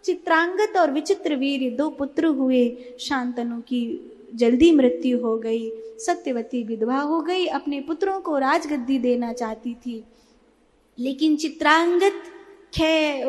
चित्रांगत और विचित्रवीर्य 2 पुत्र हुए। शांतनु की जल्दी मृत्यु हो गई, सत्यवती विधवा हो गई, अपने पुत्रों को राजगद्दी देना चाहती थी। लेकिन चित्रांगत क्षय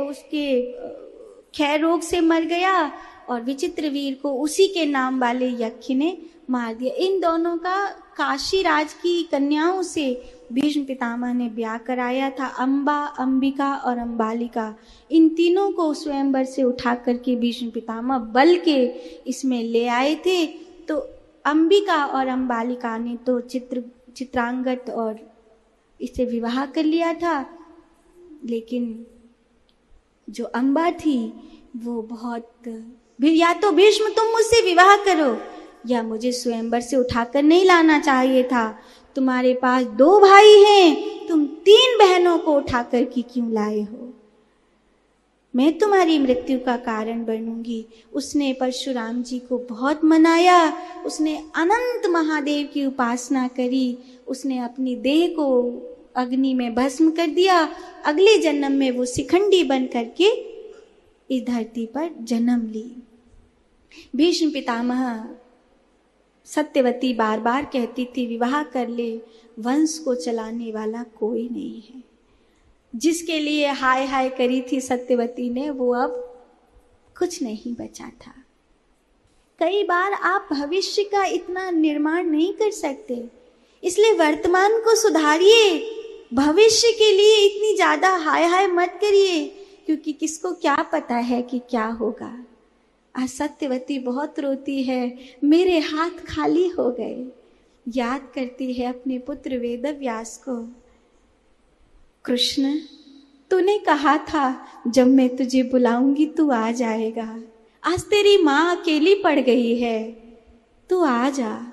रोग से मर गया और विचित्रवीर को उसी के नाम वाले यक्ष ने मार दिया। इन दोनों का काशी राज की कन्याओं से भीष्म पितामह ने ब्याह कराया था। अंबा, अंबिका और अंबालिका, इन तीनों को स्वयंवर से उठा करके भीष्म पितामह बल के इसमें ले आए थे। तो अंबिका और अंबालिका ने तो चित्रांगत और इससे विवाह कर लिया था, लेकिन जो अंबा थी वो बहुत, या तो भीष्म तुम मुझसे विवाह करो या मुझे स्वयंवर से उठाकर नहीं लाना चाहिए था। तुम्हारे पास 2 भाई हैं, तुम 3 बहनों को उठाकर की क्यों लाए हो? मैं तुम्हारी मृत्यु का कारण बनूंगी। उसने परशुराम जी को बहुत मनाया, उसने अनंत महादेव की उपासना करी, उसने अपनी देह को अग्नि में भस्म कर दिया। अगले जन्म में वो शिखंडी बन करके इस धरती पर जन्म ली। भीष्म पितामह सत्यवती बार बार कहती थी विवाह कर ले, वंश को चलाने वाला कोई नहीं है। जिसके लिए हाय हाय करी थी सत्यवती ने, वो अब कुछ नहीं बचा था। कई बार आप भविष्य का इतना निर्माण नहीं कर सकते, इसलिए वर्तमान को सुधारिए। भविष्य के लिए इतनी ज्यादा हाय हाय मत करिए, क्योंकि किसको क्या पता है कि क्या होगा। आज सत्यवती बहुत रोती है, मेरे हाथ खाली हो गए। याद करती है अपने पुत्र वेदव्यास को। कृष्ण, तूने कहा था जब मैं तुझे बुलाऊंगी तू आ जाएगा। आज तेरी माँ अकेली पड़ गई है, तू आ जा।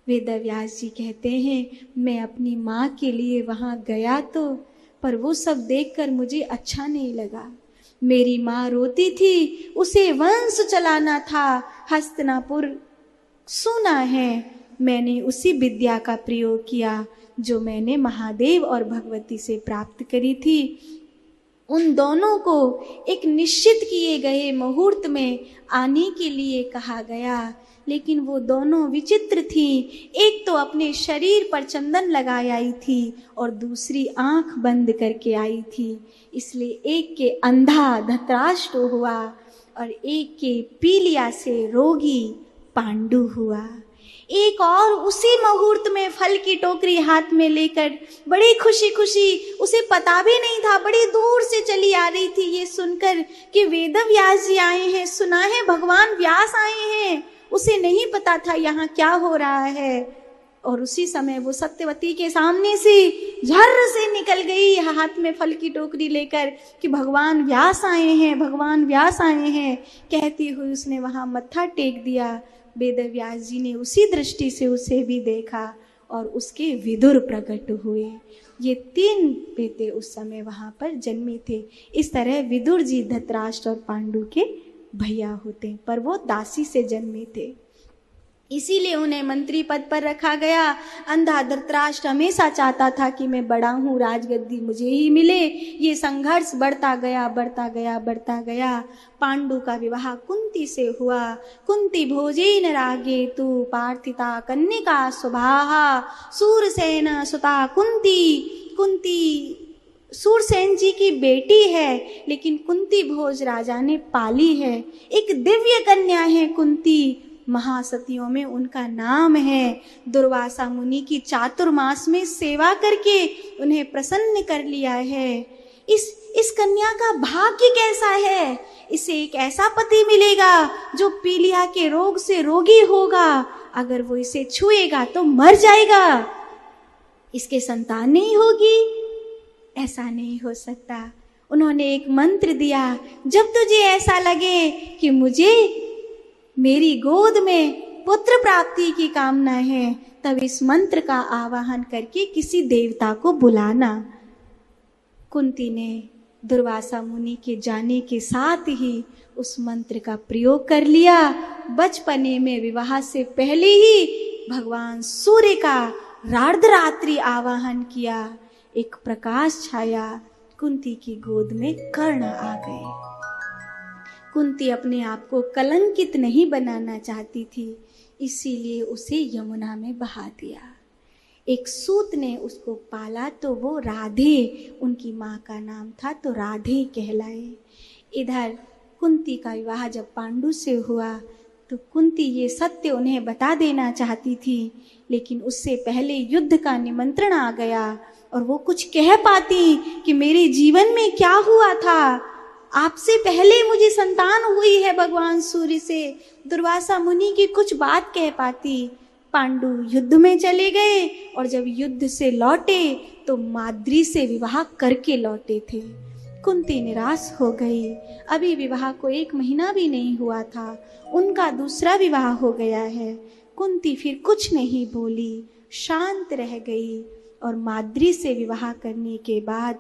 वेदव्यास जी कहते हैं मैं अपनी माँ के लिए वहां गया तो, पर वो सब देखकर मुझे अच्छा नहीं लगा। मेरी माँ रोती थी, उसे वंश चलाना था। हस्तिनापुर सुना है, मैंने उसी विद्या का प्रयोग किया जो मैंने महादेव और भगवती से प्राप्त करी थी। उन दोनों को एक निश्चित किए गए मुहूर्त में आने के लिए कहा गया, लेकिन वो दोनों विचित्र थी। एक तो अपने शरीर पर चंदन लगाई आई थी और दूसरी आंख बंद करके आई थी। इसलिए एक के अंधा धृतराष्ट्र हुआ और एक के पीलिया से रोगी पांडु हुआ। एक और उसी मुहूर्त में फल की टोकरी हाथ में लेकर बड़ी खुशी खुशी, उसे पता भी नहीं था, बड़ी दूर से चली आ रही थी ये सुनकर कि वेदव्यास जी आए हैं, सुना है भगवान व्यास आए हैं। उसे नहीं पता था यहाँ क्या हो रहा है। और उसी समय वो सत्यवती के सामने से झर्र से निकल गई हाथ में फल की टोकरी लेकर कि भगवान व्यास आए हैं, भगवान व्यास आए हैं कहती हुई उसने वहां मत्था टेक दिया। वेदव्यास जी ने उसी दृष्टि से उसे भी देखा और उसके विदुर प्रकट हुए। ये 3 बेटे उस समय वहां पर जन्मे थे। इस तरह विदुर जी धृतराष्ट्र और पांडु के भैया होते, पर वो दासी से जन्मे थे, इसीलिए उन्हें मंत्री पद पर रखा गया। अंधा धृतराष्ट्र हमेशा चाहता था कि मैं बड़ा हूँ, राजगद्दी मुझे ही मिले। ये संघर्ष बढ़ता गया, बढ़ता गया, बढ़ता गया। पांडु का विवाह कुंती से हुआ। कुंती भोजेन रागे तु पार्थिता कन्निका सुभाहा सूरसेन सुता कुंती। कुंती सूरसेन जी की बेटी है, लेकिन कुंती भोज राजा ने पाली है। एक दिव्य कन्या है कुंती, महासतियों में उनका नाम है। दुर्वासा मुनि की चातुर्मास में सेवा करके उन्हें प्रसन्न कर लिया है। इस कन्या का भाग्य कैसा है, इसे एक ऐसा पति मिलेगा जो पीलिया के रोग से रोगी होगा। अगर वो इसे छुएगा तो मर जाएगा, इसके संतान नहीं होगी। ऐसा नहीं हो सकता। उन्होंने एक मंत्र दिया, जब तुझे ऐसा लगे कि मुझे मेरी गोद में पुत्र प्राप्ति की कामना है, तब इस मंत्र का आवाहन करके किसी देवता को बुलाना। कुंती ने दुर्वासा मुनि के जाने के साथ ही उस मंत्र का प्रयोग कर लिया। बचपने में विवाह से पहले ही भगवान सूर्य का रार्धरात्रि आवाहन किया। एक प्रकाश छाया, कुंती की गोद में कर्ण आ गए। कुंती अपने आप को कलंकित नहीं बनाना चाहती थी, इसीलिए उसे यमुना में बहा दिया। एक सूत ने उसको पाला तो वो राधे, उनकी माँ का नाम था, तो राधे कहलाए। इधर कुंती का विवाह जब पांडु से हुआ तो कुंती ये सत्य उन्हें बता देना चाहती थी, लेकिन उससे पहले युद्ध का निमंत्रण आ गया और वो कुछ कह पाती कि मेरे जीवन में क्या हुआ था, आपसे पहले मुझे संतान हुई है भगवान सूर्य से, दुर्वासा मुनि की कुछ बात कह पाती। पांडु युद्ध में चले गए और जब युद्ध से लौटे तो माद्री से विवाह करके लौटे थे। कुंती निराश हो गई। अभी विवाह को 1 महीना भी नहीं हुआ था, उनका दूसरा विवाह हो गया है। कुंती फिर कुछ नहीं बोली, शांत रह गई और माद्री से विवाह करने के बाद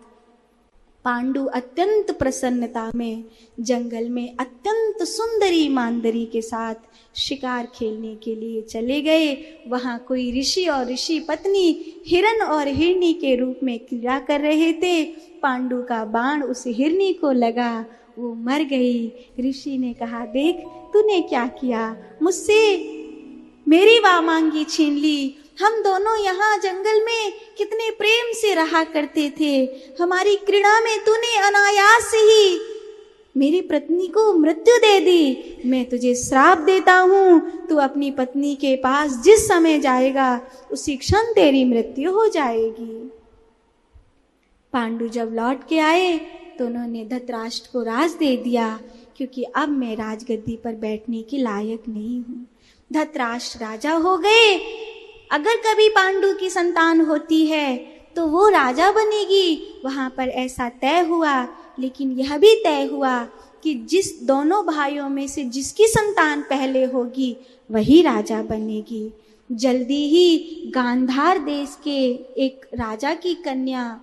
पांडु अत्यंत प्रसन्नता में जंगल में अत्यंत सुंदरी मांदरी के साथ शिकार खेलने के लिए चले गए। वहां कोई ऋषि और ऋषि पत्नी हिरण और हिरनी के रूप में क्रीड़ा कर रहे थे। पांडु का बाण उस हिरनी को लगा, वो मर गई। ऋषि ने कहा, देख तूने क्या किया, मुझसे मेरी वामांगी छीन ली। हम दोनों यहाँ जंगल में कितने प्रेम से रहा करते थे, हमारी क्रीड़ा में तूने अनायास ही मेरी पत्नी को मृत्यु दे दी। मैं तुझे श्राप देता हूँ, तू अपनी पत्नी के पास जिस समय जाएगा उसी क्षण तेरी मृत्यु हो जाएगी। पांडु जब लौट के आए तो उन्होंने धृतराष्ट्र को राज दे दिया, क्योंकि अब मैं राजगद्दी पर बैठने के लायक नहीं हूँ। धृतराष्ट्र राजा हो गए। अगर कभी पांडु की संतान होती है तो वो राजा बनेगी, वहां पर ऐसा तय हुआ। लेकिन यह भी तय हुआ कि जिस दोनों भाइयों में से जिसकी संतान पहले होगी वही राजा बनेगी। जल्दी ही गांधार देश के एक राजा की कन्या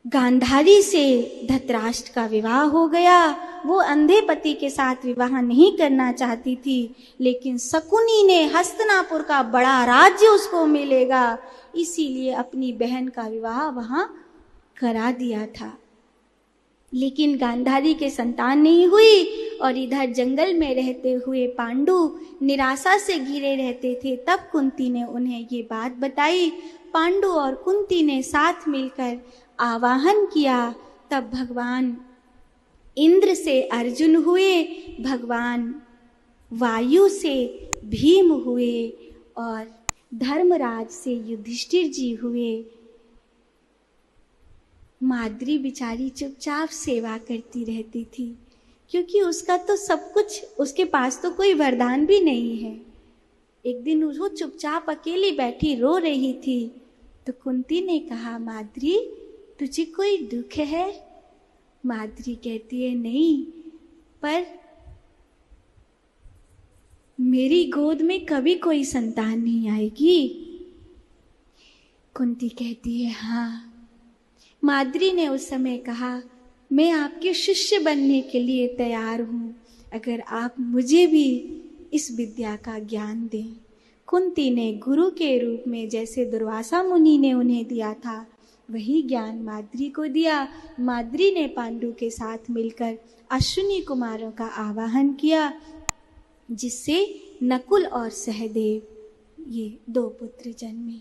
गांधारी से धृतराष्ट्र का विवाह हो गया। वो अंधे पति के साथ विवाह नहीं करना चाहती थी, लेकिन शकुनी ने हस्तिनापुर का बड़ा राज्य उसको मिलेगा, इसीलिए अपनी बहन का विवाह वहां करा दिया था। लेकिन गांधारी के संतान नहीं हुई और इधर जंगल में रहते हुए पांडु निराशा से घिरे रहते थे। तब कुंती ने उन्हें ये बात बताई। पांडु और कुंती ने साथ मिलकर आवाहन किया। तब भगवान इंद्र से अर्जुन हुए, भगवान वायु से भीम हुए और धर्मराज से युधिष्ठिर जी हुए। माद्री बेचारी चुपचाप सेवा करती रहती थी, क्योंकि उसका तो सब कुछ, उसके पास तो कोई वरदान भी नहीं है। एक दिन वो चुपचाप अकेली बैठी रो रही थी, तो कुंती ने कहा, माद्री तुझे कोई दुख है? माद्री कहती है, नहीं, पर मेरी गोद में कभी कोई संतान नहीं आएगी। कुंती कहती है, हाँ। माद्री ने उस समय कहा, मैं आपके शिष्य बनने के लिए तैयार हूँ, अगर आप मुझे भी इस विद्या का ज्ञान दें। कुंती ने गुरु के रूप में जैसे दुर्वासा मुनि ने उन्हें दिया था, वही ज्ञान माद्री को दिया। माद्री ने पांडु के साथ मिलकर अश्विनी कुमारों का आवाहन किया, जिससे नकुल और सहदेव ये 2 पुत्र जन्मे।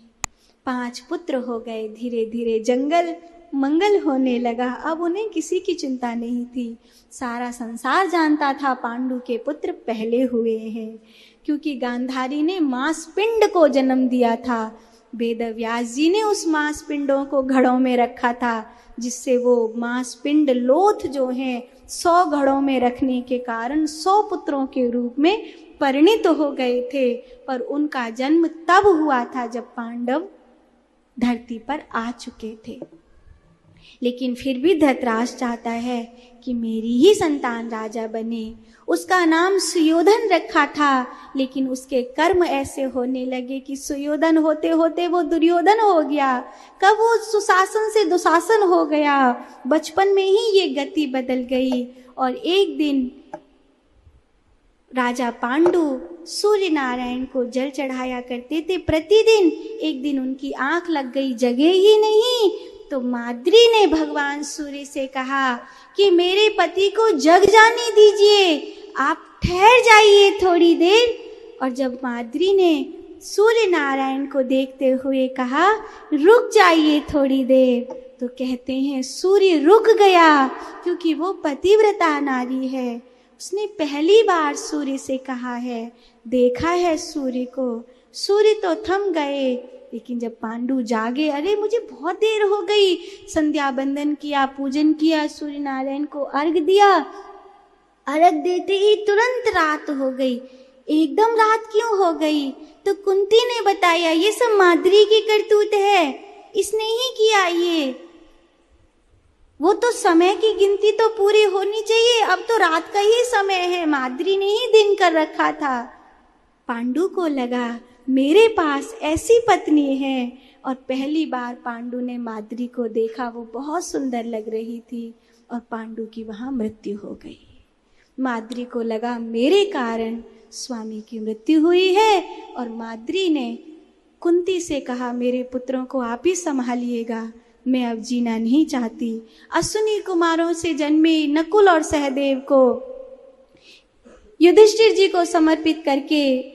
5 पुत्र हो गए। धीरे धीरे जंगल मंगल होने लगा। अब उन्हें किसी की चिंता नहीं थी। सारा संसार जानता था पांडु के पुत्र पहले हुए हैं, क्योंकि गांधारी ने मांस पिंड को जन्म दिया था। वेद व्यास जी ने उस मांस पिंडों को घड़ों में रखा था, जिससे वो मांस पिंड लोथ जो हैं 100 घड़ों में रखने के कारण 100 पुत्रों के रूप में परिणित हो गए थे। पर उनका जन्म तब हुआ था जब पांडव धरती पर आ चुके थे। लेकिन फिर भी धृतराष्ट्र चाहता है कि मेरी ही संतान राजा बने। उसका नाम सुयोधन रखा था, लेकिन उसके कर्म ऐसे होने लगे कि सुयोधन होते होते वो दुर्योधन हो गया। कब वो सुशासन से दुशासन हो गया। बचपन में ही ये गति बदल गई। और एक दिन राजा पांडु सूर्य नारायण को जल चढ़ाया करते थे प्रतिदिन। एक दिन उनकी आंख लग गई, जगे ही नहीं। तो माद्री ने भगवान सूर्य से कहा कि मेरे पति को जग जाने दीजिए, आप ठहर जाइए थोड़ी देर। और जब माद्री ने सूर्य नारायण को देखते हुए कहा रुक जाइए थोड़ी देर, तो कहते हैं सूर्य रुक गया, क्योंकि वो पतिव्रता नारी है। उसने पहली बार सूर्य से कहा है, देखा है सूर्य को। सूर्य तो थम गए, लेकिन जब पांडु जागे, अरे मुझे बहुत देर हो गई, संध्या बंदन किया, पूजन किया, सूर्य नारायण को अर्घ दिया, अर्घ देते ही तुरंत रात हो गई। एकदम रात क्यों हो गई? तो कुंती ने बताया ये सब माद्री की करतूत है, इसने ही किया ये। वो तो समय की गिनती तो पूरी होनी चाहिए, अब तो रात का ही समय है, माद्री ने ही दिन कर रखा था। पांडु को लगा मेरे पास ऐसी पत्नी है, और पहली बार पांडु ने माद्री को देखा, वो बहुत सुंदर लग रही थी, और पांडु की वहां मृत्यु हो गई। माद्री को लगा मेरे कारण स्वामी की मृत्यु हुई है, और माद्री ने कुंती से कहा मेरे पुत्रों को आप ही संभालिएगा, मैं अब जीना नहीं चाहती। अश्विनी कुमारों से जन्मे नकुल और सहदेव को युधिष्ठिर जी को समर्पित करके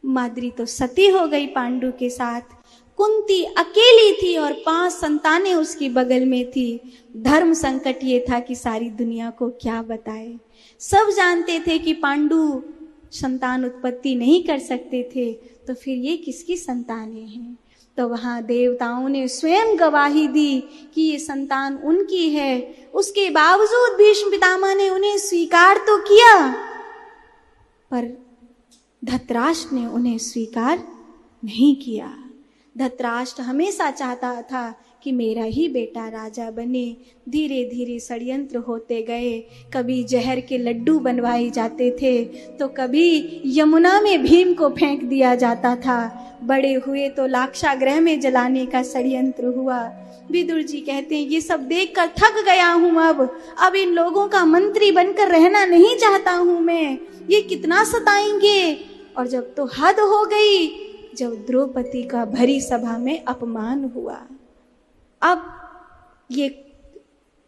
माद्री तो सती हो गई पांडु के साथ। कुंती अकेली थी और 5 संतानें उसकी बगल में थी। धर्म संकट ये था कि सारी दुनिया को क्या बताए। सब जानते थे कि पांडु संतान उत्पत्ति नहीं कर सकते थे, तो फिर ये किसकी संतानें हैं? तो वहां देवताओं ने स्वयं गवाही दी कि ये संतान उनकी है। उसके बावजूद भीष्म पितामह ने उन्हें स्वीकार तो किया, पर धृतराष्ट्र ने उन्हें स्वीकार नहीं किया। धृतराष्ट्र हमेशा चाहता था कि मेरा ही बेटा राजा बने। धीरे धीरे षड्यंत्र होते गए, कभी जहर के लड्डू बनवाए जाते थे, तो कभी यमुना में भीम को फेंक दिया जाता था। बड़े हुए तो लाक्षागृह में जलाने का षड्यंत्र हुआ। विदुर जी कहते हैं ये सब देखकर थक गया हूं, अब इन लोगों का मंत्री बनकर रहना नहीं चाहता हूं मैं, ये कितना सताएंगे। और जब तो हद हो गई, जब द्रौपदी का भरी सभा में अपमान हुआ, अब ये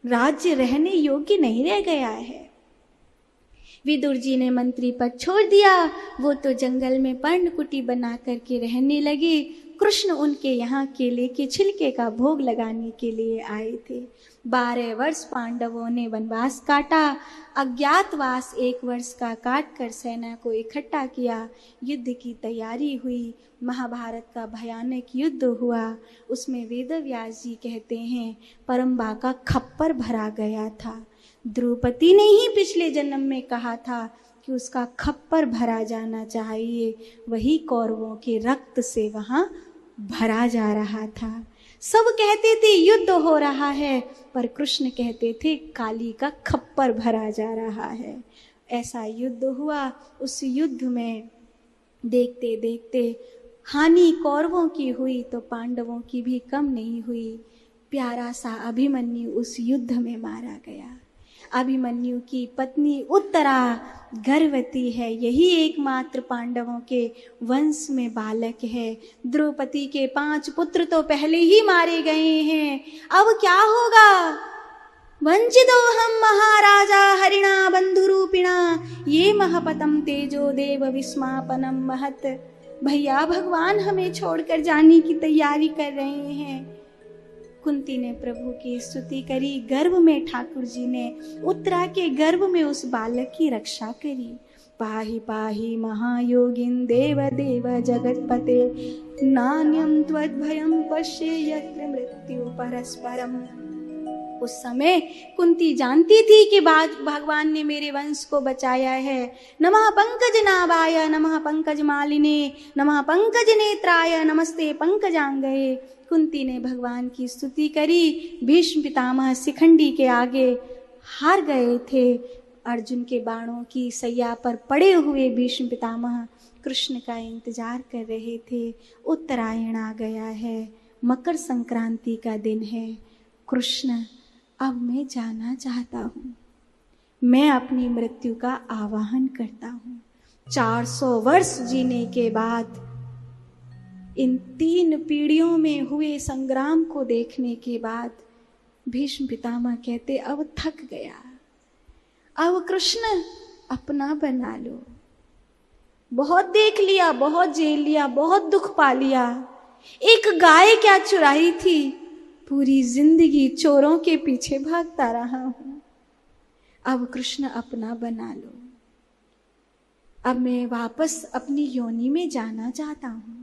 राज्य रहने योग्य नहीं रह गया है। विदुर जी ने मंत्री पद छोड़ दिया, वो तो जंगल में पर्णकुटी बना करके रहने लगे। कृष्ण उनके यहाँ केले के छिलके का भोग लगाने के लिए आए थे। 12 वर्ष पांडवों ने वनवास काटा, अज्ञातवास 1 वर्ष का काट कर सेना को इकट्ठा किया। युद्ध की तैयारी हुई, महाभारत का भयानक युद्ध हुआ। उसमें वेदव्यास जी कहते हैं परम्बा का खप्पर भरा गया था। द्रौपदी ने ही पिछले जन्म में कहा था कि उसका खप्पर भरा जाना चाहिए, वही कौरवों के रक्त से वहां भरा जा रहा था। सब कहते थे युद्ध हो रहा है, पर कृष्ण कहते थे काली का खप्पर भरा जा रहा है। ऐसा युद्ध हुआ। उस युद्ध में देखते देखते हानि कौरवों की हुई तो पांडवों की भी कम नहीं हुई। प्यारा सा अभिमन्यु उस युद्ध में मारा गया। अभिमन्यु की पत्नी उत्तरा गर्भवती है, यही एकमात्र पांडवों के वंश में बालक है। द्रौपदी के 5 पुत्र तो पहले ही मारे गए हैं, अब क्या होगा? वंचितो हम महाराजा हरिणा बंधुरूपिणा ये महपतम तेजो देव विस्मापनम महत। भैया भगवान हमें छोड़कर जाने की तैयारी कर रहे हैं। कुंती ने प्रभु की स्तुति करी। गर्भ में ठाकुर जी ने उत्तरा के गर्भ में उस बालक की रक्षा करी। पाहि पाहि महायोगिन देव देव जगतपते नान्यं त्वद्भयं पश्ये यत्र मृत्यु परस्परम। उस समय कुंती जानती थी कि बाद भगवान ने मेरे वंश को बचाया है। नमः पंकज नाभाय नमः पंकज मालिने नमः पंकज नेत्राय नमस्ते पंकजांगये। कुंती ने भगवान की स्तुति करी। भीष्म पितामह शिखंडी के आगे हार गए थे। अर्जुन के बाणों की सैया पर पड़े हुए भीष्म पितामह कृष्ण का इंतजार कर रहे थे। उत्तरायण आ गया है, मकर संक्रांति का दिन है। कृष्ण अब मैं जाना चाहता हूँ, मैं अपनी मृत्यु का आवाहन करता हूँ। 400 वर्ष जीने के बाद इन 3 पीढ़ियों में हुए संग्राम को देखने के बाद भीष्म पितामह कहते अब थक गया, अब कृष्ण अपना बना लो। बहुत देख लिया, बहुत झेल लिया, बहुत दुख पा लिया। एक गाय क्या चुराई थी, पूरी जिंदगी चोरों के पीछे भागता रहा हूं। अब कृष्ण अपना बना लो। अब मैं वापस अपनी योनि में जाना चाहता हूं।